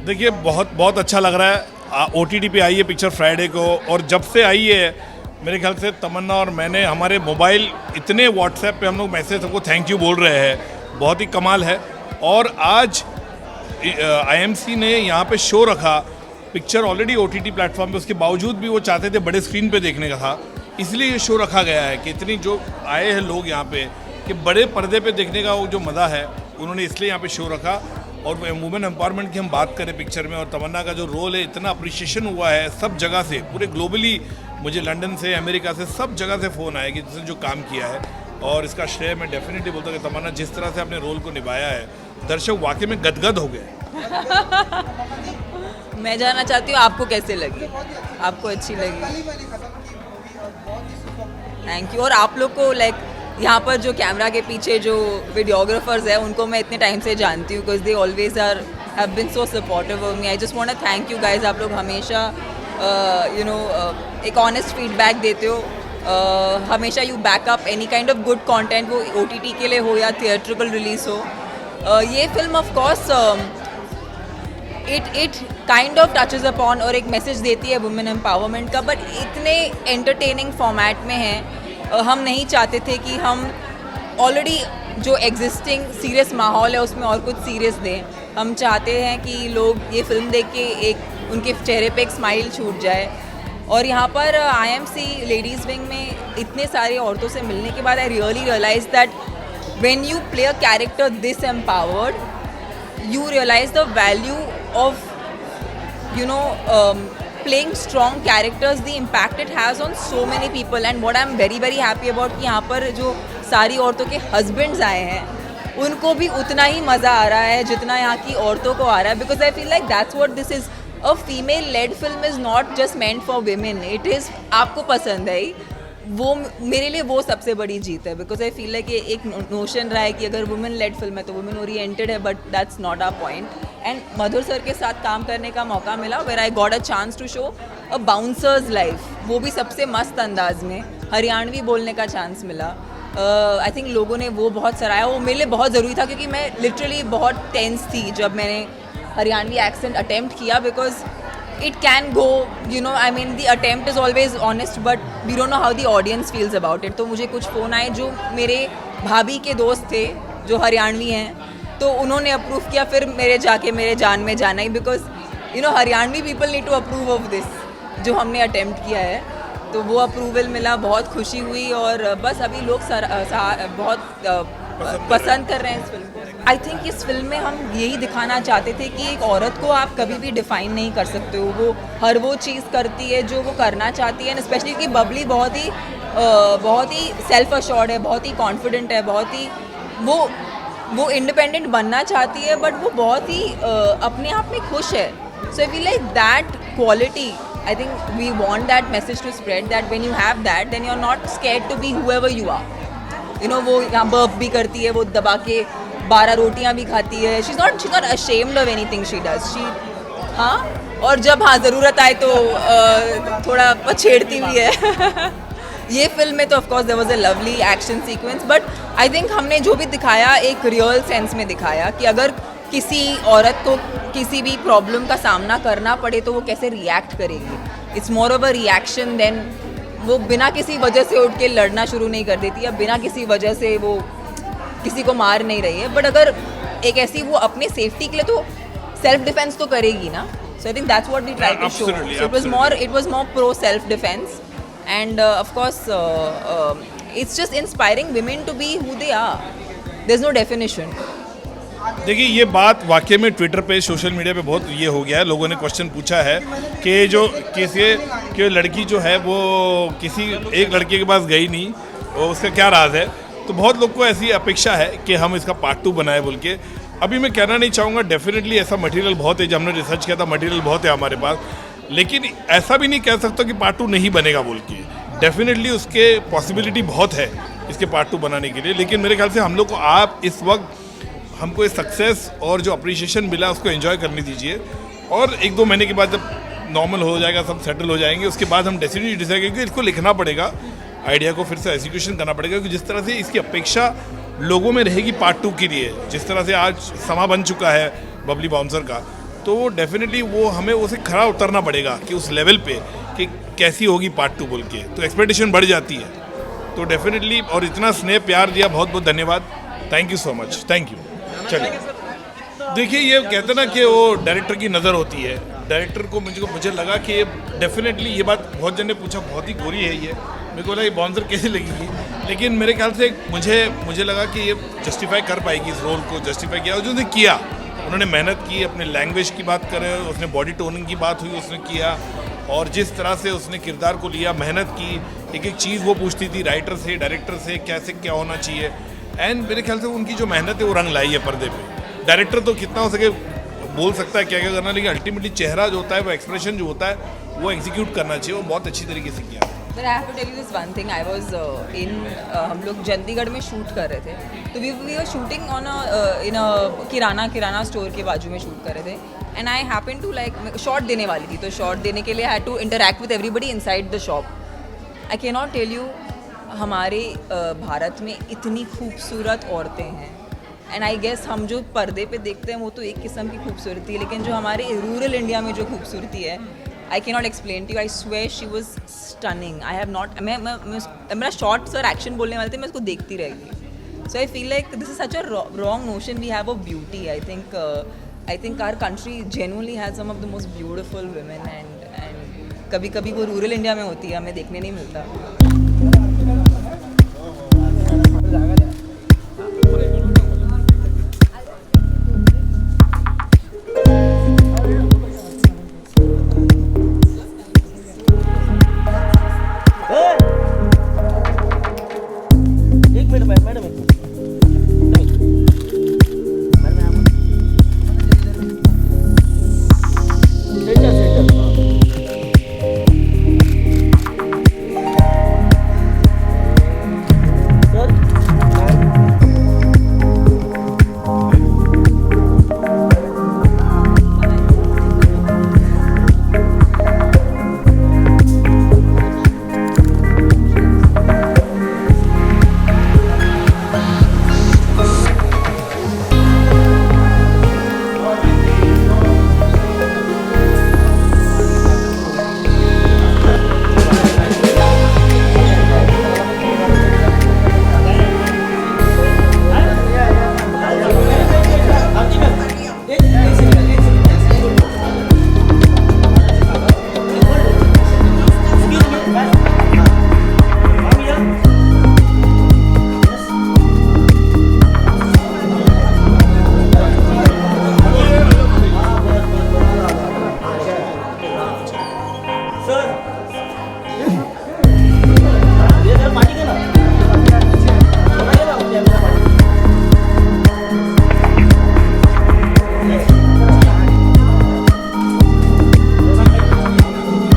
देखिए बहुत बहुत अच्छा लग रहा है। OTT पे आई है पिक्चर फ्राइडे को, और जब से आई है मेरे ख्याल से तमन्ना और मैंने हमारे मोबाइल इतने व्हाट्सएप पे हम लोग मैसेज सबको थैंक यू बोल रहे हैं, बहुत ही कमाल है। और आज IMC ने यहाँ पे शो रखा, पिक्चर ऑलरेडी OTT प्लेटफॉर्म पे, उसके बावजूद भी वो चाहते थे बड़े स्क्रीन पे देखने का था, इसलिए ये शो रखा गया है कि इतनी जो आए हैं लोग यहाँ पे कि बड़े पर्दे पे देखने का वो जो मज़ा है उन्होंने इसलिए यहाँ पे शो रखा। और वुमेन एम्पावरमेंट की हम बात करें पिक्चर में, और तमन्ना का जो रोल है, इतना अप्रिशिएशन हुआ है सब जगह से, पूरे ग्लोबली, मुझे लंदन से, अमेरिका से, सब जगह से फ़ोन आए कि जिसने जो काम किया है। और इसका श्रेय मैं डेफिनेटली बोलता हूँ कि तमन्ना जिस तरह से अपने रोल को निभाया है, दर्शक वाकई में गदगद हो गए। मैं जानना चाहती हूँ आपको कैसे लगी, आपको अच्छी लगी? Thank you. और आप लोग को लाइक यहाँ पर जो कैमरा के पीछे जो वीडियोग्राफर्स हैं उनको मैं इतने टाइम से जानती हूँ, because they always are have been so supportive of me. I just want to thank you guys. आप लोग हमेशा एक ऑनेस्ट फीडबैक देते हो, हमेशा you backup any kind of good content, वो OTT के लिए हो या थिएट्रिकल रिलीज हो। ये film of course it kind of touches upon और एक मैसेज देती है वुमेन एम्पावरमेंट का, बट इतने एंटरटेनिंग फॉर्मेट में है। हम नहीं चाहते थे कि हम ऑलरेडी जो एग्जिस्टिंग सीरियस माहौल है उसमें और कुछ सीरियस दें। हम चाहते हैं कि लोग ये फिल्म देख के एक उनके चेहरे पे एक स्माइल छूट जाए। और यहाँ पर IMC लेडीज़ विंग में इतने सारी औरतों से मिलने के बाद I really realize that when you play a character this empowered, you realize the value of playing strong characters, the impact it has on so many people. And what I'm very very happy about कि यहाँ पर जो सारी औरतों के husbands आए हैं उनको भी उतना ही मज़ा आ रहा है जितना यहाँ की औरतों को आ रहा है, because I feel like that's what this is. A female led film is not just meant for women, it is आपको पसंद है वो, मेरे लिए वो सबसे बड़ी जीत है। बिकॉज आई फील लाइक ये एक नोशन रहा है कि अगर वुमेन लेड फिल्म है तो वुमेन ओरिएंटेड है, but that's not our point. And Madhur sir के साथ काम करने का मौका मिला, where I got a chance to show a bouncers life, वो भी सबसे मस्त अंदाज में, हरियाणवी बोलने का चांस मिला। आई थिंक लोगों ने वो बहुत सराहा, वो मेरे लिए बहुत ज़रूरी था क्योंकि मैं लिटरली बहुत टेंस थी जब मैंने हरियाणवी एक्सेंट अटेम्प्ट किया, because it can go, I mean the attempt is always honest, but we don't know how the audience feels about it. तो मुझे कुछ फ़ोन आए जो मेरे भाभी के दोस्त थे जो हरियाणवी हैं, तो उन्होंने अप्रूव किया, फिर मेरे जान में जाना ही, because Haryanvi people need to approve of this जो हमने अटेम्प्ट किया है। तो वो अप्रूवल मिला, बहुत खुशी हुई, और बस अभी लोग बहुत पसंद कर रहे हैं इस फिल्म को। आई थिंक इस फिल्म में हम यही दिखाना चाहते थे कि एक औरत को आप कभी भी डिफाइन नहीं कर सकते हो, वो हर वो चीज़ करती है जो वो करना चाहती है। एंड स्पेशली कि बबली बहुत ही सेल्फ अश्योर्ड है, बहुत ही कॉन्फिडेंट है, बहुत ही वो इंडिपेंडेंट बनना चाहती है, बट वो बहुत ही अपने आप में खुश है। So I feel like that quality, I think we want that message to spread, that when you have that then you are not scared to be whoever you are. वो यहाँ बर्फ भी करती है, वो दबा के 12 रोटियाँ भी खाती है, she is not ashamed of anything she does. और जब ज़रूरत आए तो थोड़ा पछेड़ती भी है। ये फिल्म में तो of course there was a lovely action sequence, but I think हमने जो भी दिखाया एक रियल सेंस में दिखाया कि अगर किसी औरत को किसी भी प्रॉब्लम का सामना करना पड़े तो वो कैसे रिएक्ट करेगी। It's more of a reaction then, वो बिना किसी वजह से उठ के लड़ना शुरू नहीं कर देती, या बिना किसी वजह से वो किसी को मार नहीं रही है। बट अगर एक ऐसी वो अपने सेफ्टी के लिए तो सेल्फ डिफेंस तो करेगी ना। So I think that's what we try to show. So it was more pro self defence, and of course it's just inspiring women to be who they are, there is no definition. देखिए ये बात वाकई में Twitter पे, social media पे बहुत ये हो गया है, लोगों ने क्वेश्चन पूछा है कि जो कि लड़की जो है वो किसी एक लड़के के पास गई नहीं, और उसका क्या राज है। तो बहुत लोग को ऐसी अपेक्षा है कि हम इसका पार्ट 2 बनाए बोल के। अभी मैं कहना नहीं चाहूँगा, डेफिनेटली ऐसा मटेरियल बहुत है, जब हमने रिसर्च किया था मटेरियल बहुत है हमारे पास, लेकिन ऐसा भी नहीं कह सकता कि पार्ट 2 नहीं बनेगा बोल के। डेफिनेटली उसके पॉसिबिलिटी बहुत है इसके पार्ट 2 बनाने के लिए, लेकिन मेरे ख्याल से हम लोग को आप इस वक्त हमको इस सक्सेस और जो अप्रिशिएशन मिला उसको एंजॉय करने दीजिए, और 1-2 महीने के बाद जब नॉर्मल हो जाएगा, सब सेटल हो जाएंगे, उसके बाद हम डिसाइड करेंगे। इसको लिखना पड़ेगा, आइडिया को फिर से एग्जीक्यूशन करना पड़ेगा, क्योंकि जिस तरह से इसकी अपेक्षा लोगों में रहेगी पार्ट 2 के लिए, जिस तरह से आज समा बन चुका है बबली बाउंसर का, तो डेफिनेटली वो हमें उसे खड़ा उतरना पड़ेगा कि उस लेवल पे कि कैसी होगी पार्ट 2 बोल के, तो एक्सपेक्टेशन बढ़ जाती है। तो डेफिनेटली, और इतना स्नेह प्यार दिया, बहुत बहुत धन्यवाद, thank you so much, thank you. चलिए, देखिए ये कहते ना कि वो डायरेक्टर की नज़र होती है, डायरेक्टर को मुझे लगा कि डेफिनेटली, ये बात बहुत जन ने पूछा, बहुत ही गोरी है ये, मेरे को लगा ये बाउंसर कैसे लगेगी, लेकिन मेरे ख्याल से मुझे लगा कि ये जस्टिफाई कर पाएगी, इस रोल को जस्टिफाई किया, और जो उसने किया, उन्होंने मेहनत की, अपने लैंग्वेज की बात करें, उसने बॉडी टोनिंग की बात हुई उसने किया, और जिस तरह से उसने किरदार को लिया, मेहनत की, एक एक चीज़ वो पूछती थी राइटर से, डायरेक्टर से, कैसे क्या होना चाहिए, एंड मेरे ख्याल से उनकी जो मेहनत है वो रंग लाई है पर्दे पे। डायरेक्टर तो कितना हो सके बोल सकता है क्या क्या करना, लेकिन अल्टीमेटली चेहरा जो होता है, वो एक्सप्रेशन जो होता है, वो एग्जीक्यूट करना चाहिए, वो बहुत अच्छी तरीके से किया। But I have to tell you this one thing. I was हम लोग चंडीगढ़ में शूट कर रहे थे, तो we were shooting on in a kirana store के बाजू में शूट कर रहे थे, and I happened to like shot देने वाली थी, तो शॉट देने के लिए I had to interact with everybody inside the shop. I cannot tell you, हमारे भारत में इतनी खूबसूरत औरतें हैं, एंड आई गेस हम जो पर्दे पे देखते हैं वो तो एक किस्म की खूबसूरती है, लेकिन जो हमारे रूरल इंडिया में जो खूबसूरती है, I can not explain to you, I swear she was stunning. I have not, मैं मेरा शॉर्ट्स और एक्शन बोलने वाले थे, मैं उसको देखती रह गई। So I feel like this is such a wrong notion we have of beauty. I think our country genuinely has some of the most beautiful women, and कभी कभी वो रूरल इंडिया में होती है, हमें देखने नहीं मिलता।